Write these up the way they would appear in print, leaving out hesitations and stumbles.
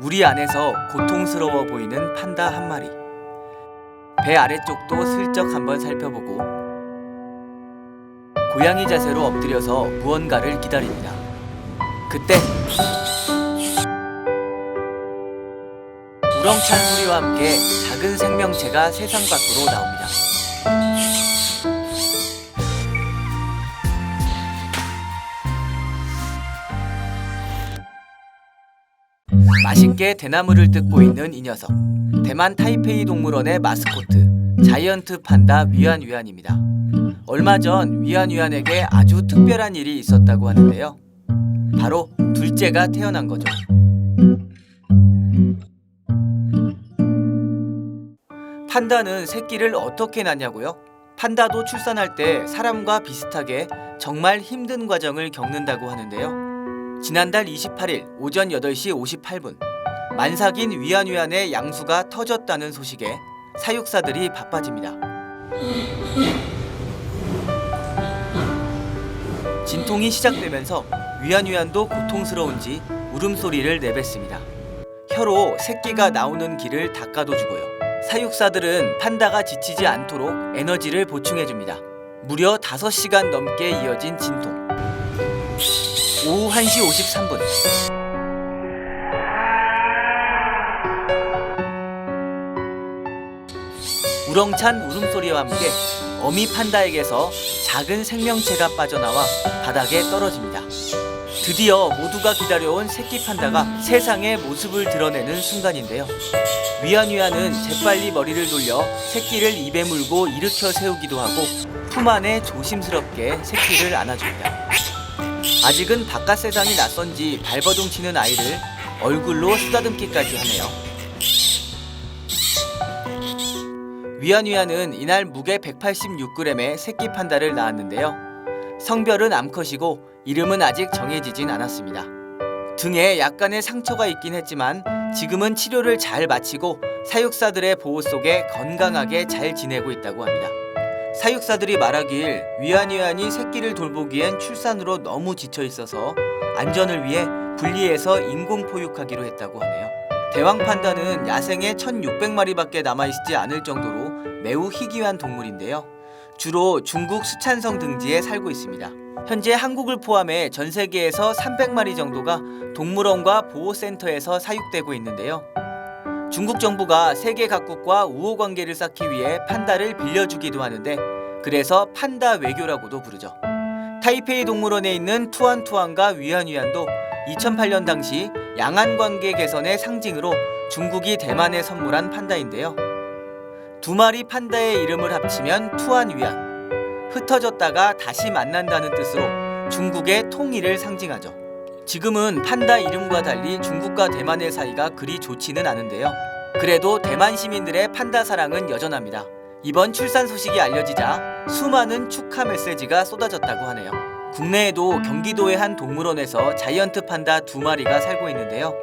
우리 안에서 고통스러워 보이는 판다 한 마리. 배 아래쪽도 슬쩍 한번 살펴보고 고양이 자세로 엎드려서 무언가를 기다립니다. 그때 우렁찬 소리와 함께 작은 생명체가 세상 밖으로 나옵니다. 맛있게 대나무를 뜯고 있는 이 녀석, 대만 타이페이 동물원의 마스코트 자이언트 판다 위안위안입니다. 얼마 전 위안위안에게 아주 특별한 일이 있었다고 하는데요. 바로 둘째가 태어난 거죠. 판다는 새끼를 어떻게 낳냐고요? 판다도 출산할 때 사람과 비슷하게 정말 힘든 과정을 겪는다고 하는데요. 지난달 28일 오전 8시 58분 만삭인 위안위안의 양수가 터졌다는 소식에 사육사들이 바빠집니다. 진통이 시작되면서 위안위안도 고통스러운지 울음소리를 내뱉습니다. 혀로 새끼가 나오는 길을 닦아도 주고요. 사육사들은 판다가 지치지 않도록 에너지를 보충해줍니다. 무려 5시간 넘게 이어진 진통. 오후 1시 53분 우렁찬 울음소리와 함께 어미 판다에게서 작은 생명체가 빠져나와 바닥에 떨어집니다. 드디어 모두가 기다려온 새끼 판다가 세상의 모습을 드러내는 순간인데요. 위안위안은 재빨리 머리를 돌려 새끼를 입에 물고 일으켜 세우기도 하고 품 안에 조심스럽게 새끼를 안아줍니다. 아직은 바깥 세상이 낯선지 발버둥 치는 아이를 얼굴로 쓰다듬기까지 하네요. 위안위안은 이날 무게 186g의 새끼 판다를 낳았는데요. 성별은 암컷이고 이름은 아직 정해지진 않았습니다. 등에 약간의 상처가 있긴 했지만 지금은 치료를 잘 마치고 사육사들의 보호 속에 건강하게 잘 지내고 있다고 합니다. 사육사들이 말하길 위안위안이 새끼를 돌보기엔 출산으로 너무 지쳐 있어서 안전을 위해 분리해서 인공 포육하기로 했다고 하네요. 대왕 판다는 야생에 1,600마리밖에 남아있지 않을 정도로 매우 희귀한 동물인데요. 주로 중국 수촨성 등지에 살고 있습니다. 현재 한국을 포함해 전 세계에서 300마리 정도가 동물원과 보호센터에서 사육되고 있는데요. 중국 정부가 세계 각국과 우호 관계를 쌓기 위해 판다를 빌려주기도 하는데 그래서 판다 외교라고도 부르죠. 타이페이 동물원에 있는 투안투안과 위안위안도 2008년 당시 양안 관계 개선의 상징으로 중국이 대만에 선물한 판다인데요. 두 마리 판다의 이름을 합치면 투안위안, 흩어졌다가 다시 만난다는 뜻으로 중국의 통일을 상징하죠. 지금은 판다 이름과 달리 중국과 대만의 사이가 그리 좋지는 않은데요. 그래도 대만 시민들의 판다 사랑은 여전합니다. 이번 출산 소식이 알려지자 수많은 축하 메시지가 쏟아졌다고 하네요. 국내에도 경기도의 한 동물원에서 자이언트 판다 2마리가 살고 있는데요.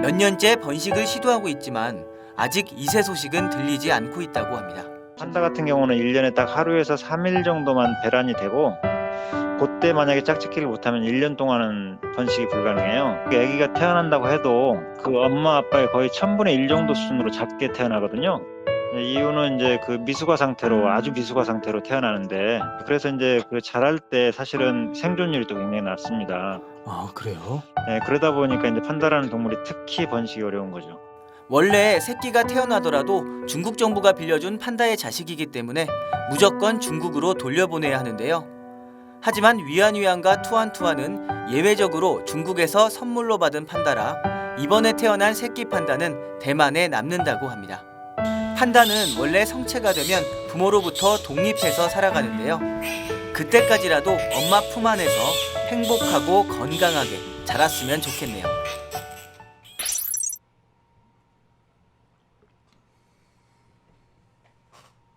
몇 년째 번식을 시도하고 있지만 아직 이세 소식은 들리지 않고 있다고 합니다. 판다 같은 경우는 1년에 딱 하루에서 3일 정도만 배란이 되고 그때 만약에 짝짓기를 못하면 1년 동안은 번식이 불가능해요. 아기가 태어난다고 해도 그 엄마 아빠의 거의 1000분의 1 정도 수준으로 작게 태어나거든요. 이유는 이제 그 미숙아 상태로 아주 미숙아 상태로 태어나는데 그래서 이제 그 자랄 때 사실은 생존율이 또 굉장히 낮습니다. 아, 그래요? 네, 그러다 보니까 이제 판다라는 동물이 특히 번식이 어려운 거죠. 원래 새끼가 태어나더라도 중국 정부가 빌려준 판다의 자식이기 때문에 무조건 중국으로 돌려보내야 하는데요. 하지만 위안위안과 투안투안은 예외적으로 중국에서 선물로 받은 판다라 이번에 태어난 새끼 판다는 대만에 남는다고 합니다. 판다는 원래 성체가 되면 부모로부터 독립해서 살아가는데요. 그때까지라도 엄마 품 안에서 행복하고 건강하게 자랐으면 좋겠네요.